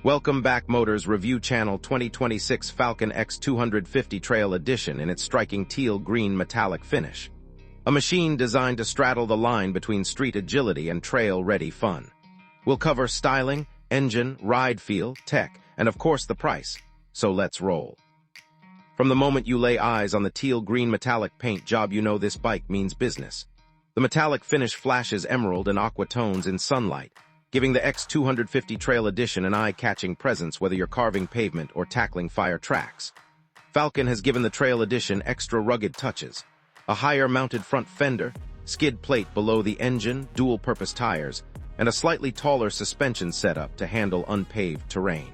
Welcome back Motors Review Channel 2026 Falcon X-250 Trail Edition in its striking teal green metallic finish. A machine designed to straddle the line between street agility and trail-ready fun. We'll cover styling, engine, ride feel, tech, and of course the price. So let's roll. From the moment you lay eyes on the teal green metallic paint job, you know this bike means business. The metallic finish flashes emerald and aqua tones in sunlight, giving the X-250 Trail Edition an eye-catching presence whether you're carving pavement or tackling fire tracks. Falcon has given the Trail Edition extra rugged touches. A higher mounted front fender, skid plate below the engine, dual-purpose tires, and a slightly taller suspension setup to handle unpaved terrain.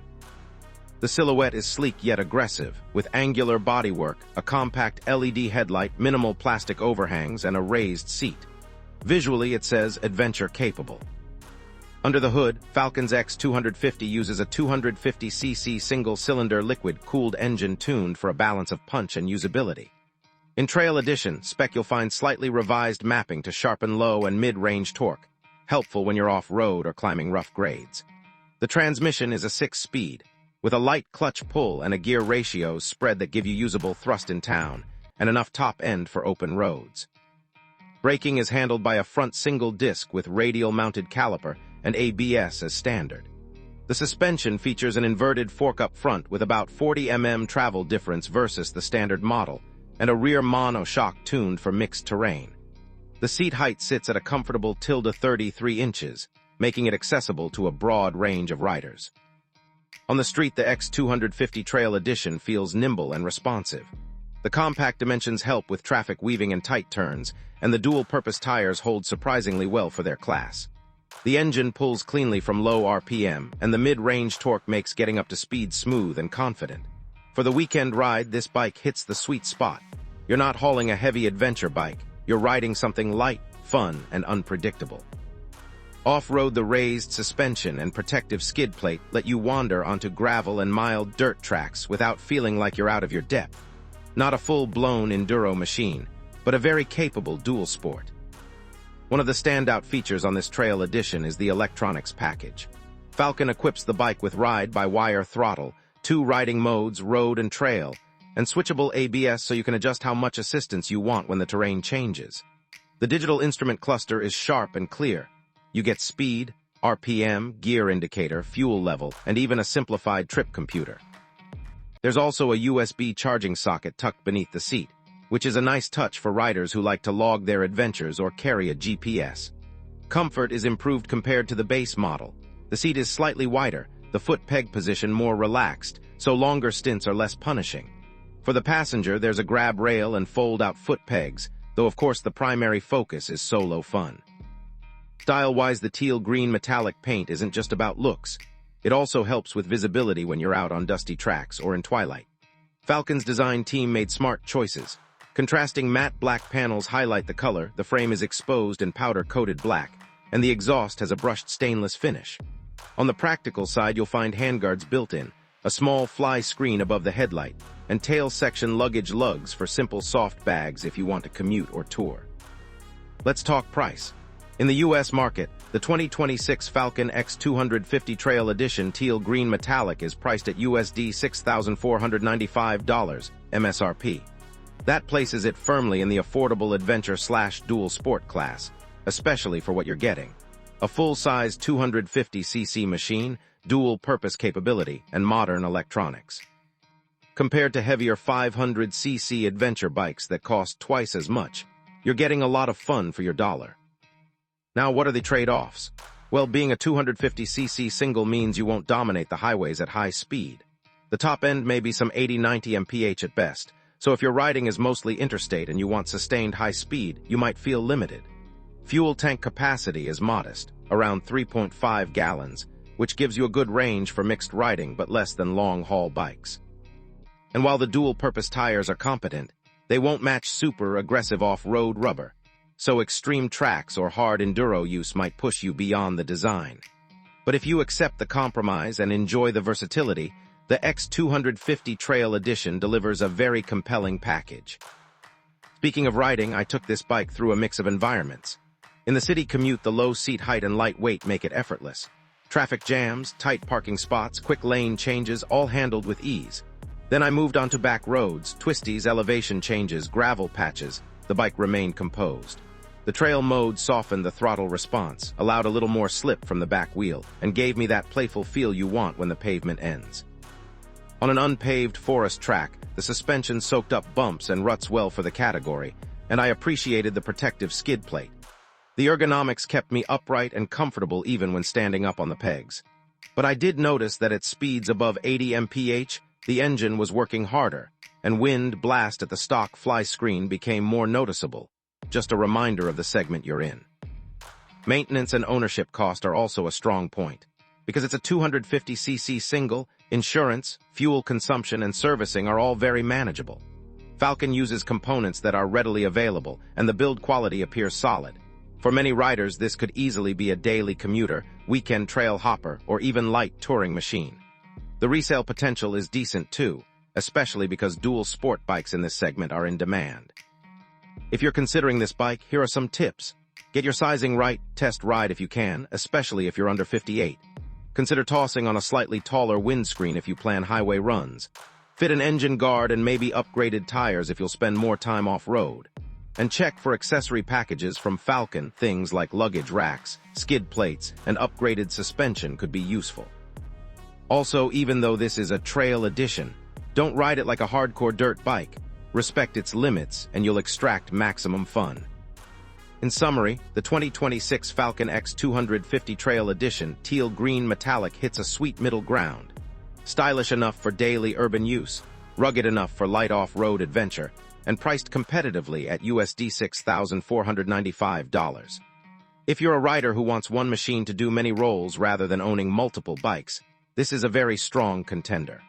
The silhouette is sleek yet aggressive, with angular bodywork, a compact LED headlight, minimal plastic overhangs, and a raised seat. Visually, it says adventure capable. Under the hood, Falcon's X-250 uses a 250cc single-cylinder liquid-cooled engine tuned for a balance of punch and usability. In Trail Edition spec, you'll find slightly revised mapping to sharpen low and mid-range torque, helpful when you're off-road or climbing rough grades. The transmission is a 6-speed, with a light clutch pull and a gear ratio spread that give you usable thrust in town, and enough top end for open roads. Braking is handled by a front single disc with radial-mounted caliper and ABS as standard. The suspension features an inverted fork up front with about 40 mm travel difference versus the standard model, and a rear mono-shock tuned for mixed terrain. The seat height sits at a comfortable 33 inches, making it accessible to a broad range of riders. On the street, the X-250 Trail Edition feels nimble and responsive. The compact dimensions help with traffic weaving and tight turns, and the dual-purpose tires hold surprisingly well for their class. The engine pulls cleanly from low RPM, and the mid-range torque makes getting up to speed smooth and confident. For the weekend ride, this bike hits the sweet spot. You're not hauling a heavy adventure bike, you're riding something light, fun, and unpredictable. Off-road, the raised suspension and protective skid plate let you wander onto gravel and mild dirt tracks without feeling like you're out of your depth. Not a full-blown enduro machine, but a very capable dual sport. One of the standout features on this Trail Edition is the electronics package. Falcon equips the bike with ride-by-wire throttle, 2 riding modes, road and trail, and switchable ABS so you can adjust how much assistance you want when the terrain changes. The digital instrument cluster is sharp and clear. You get speed, RPM, gear indicator, fuel level, and even a simplified trip computer. There's also a USB charging socket tucked beneath the seat, which is a nice touch for riders who like to log their adventures or carry a GPS. Comfort is improved compared to the base model. The seat is slightly wider, the foot peg position more relaxed, so longer stints are less punishing. For the passenger, there's a grab rail and fold-out foot pegs, though of course the primary focus is solo fun. Style-wise, the teal green metallic paint isn't just about looks. It also helps with visibility when you're out on dusty tracks or in twilight. Falcon's design team made smart choices. Contrasting matte black panels highlight the color, the frame is exposed and powder-coated black, and the exhaust has a brushed stainless finish. On the practical side, you'll find handguards built in, a small fly screen above the headlight, and tail section luggage lugs for simple soft bags if you want to commute or tour. Let's talk price. In the US market, the 2026 Falcon X-250 Trail Edition Teal Green Metallic is priced at USD $6,495 MSRP. That places it firmly in the affordable adventure/dual sport class, especially for what you're getting. A full-size 250cc machine, dual-purpose capability, and modern electronics. Compared to heavier 500cc adventure bikes that cost twice as much, you're getting a lot of fun for your dollar. Now, what are the trade-offs? Well, being a 250cc single means you won't dominate the highways at high speed. The top end may be some 80-90 mph at best, so if your riding is mostly interstate and you want sustained high speed, you might feel limited. Fuel tank capacity is modest, around 3.5 gallons, which gives you a good range for mixed riding but less than long-haul bikes. And while the dual-purpose tires are competent, they won't match super aggressive off-road rubber, so extreme tracks or hard enduro use might push you beyond the design. But if you accept the compromise and enjoy the versatility, the X-250 Trail Edition delivers a very compelling package. Speaking of riding, I took this bike through a mix of environments. In the city commute, the low seat height and light weight make it effortless. Traffic jams, tight parking spots, quick lane changes, all handled with ease. Then I moved onto back roads, twisties, elevation changes, gravel patches. The bike remained composed. The trail mode softened the throttle response, allowed a little more slip from the back wheel, and gave me that playful feel you want when the pavement ends. On an unpaved forest track, the suspension soaked up bumps and ruts well for the category, and I appreciated the protective skid plate. The ergonomics kept me upright and comfortable even when standing up on the pegs. But I did notice that at speeds above 80 mph, the engine was working harder, and wind blast at the stock fly screen became more noticeable. Just a reminder of the segment you're in. Maintenance and ownership cost are also a strong point. Because it's a 250cc single, insurance, fuel consumption, and servicing are all very manageable. Falcon uses components that are readily available, and the build quality appears solid. For many riders, this could easily be a daily commuter, weekend trail hopper, or even light touring machine. The resale potential is decent too, especially because dual sport bikes in this segment are in demand. If you're considering this bike, here are some tips. Get your sizing right, test ride if you can, especially if you're under 58. Consider tossing on a slightly taller windscreen if you plan highway runs. Fit an engine guard and maybe upgraded tires if you'll spend more time off-road. And check for accessory packages from Falcon. Things like luggage racks, skid plates, and upgraded suspension could be useful. Also, even though this is a trail edition, don't ride it like a hardcore dirt bike. Respect its limits, and you'll extract maximum fun. In summary, the 2026 Falcon X-250 Trail Edition Teal Green Metallic hits a sweet middle ground. Stylish enough for daily urban use, rugged enough for light off-road adventure, and priced competitively at USD $6,495. If you're a rider who wants one machine to do many roles rather than owning multiple bikes, this is a very strong contender.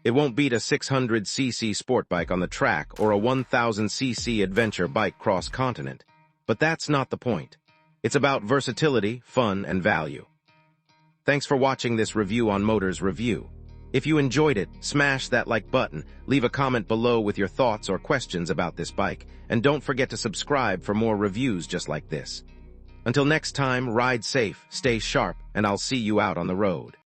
It won't beat a 600cc sport bike on the track or a 1000cc adventure bike cross-continent, but that's not the point. It's about versatility, fun, and value. Thanks for watching this review on Motors Review. If you enjoyed it, smash that like button, leave a comment below with your thoughts or questions about this bike, and don't forget to subscribe for more reviews just like this. Until next time, ride safe, stay sharp, and I'll see you out on the road.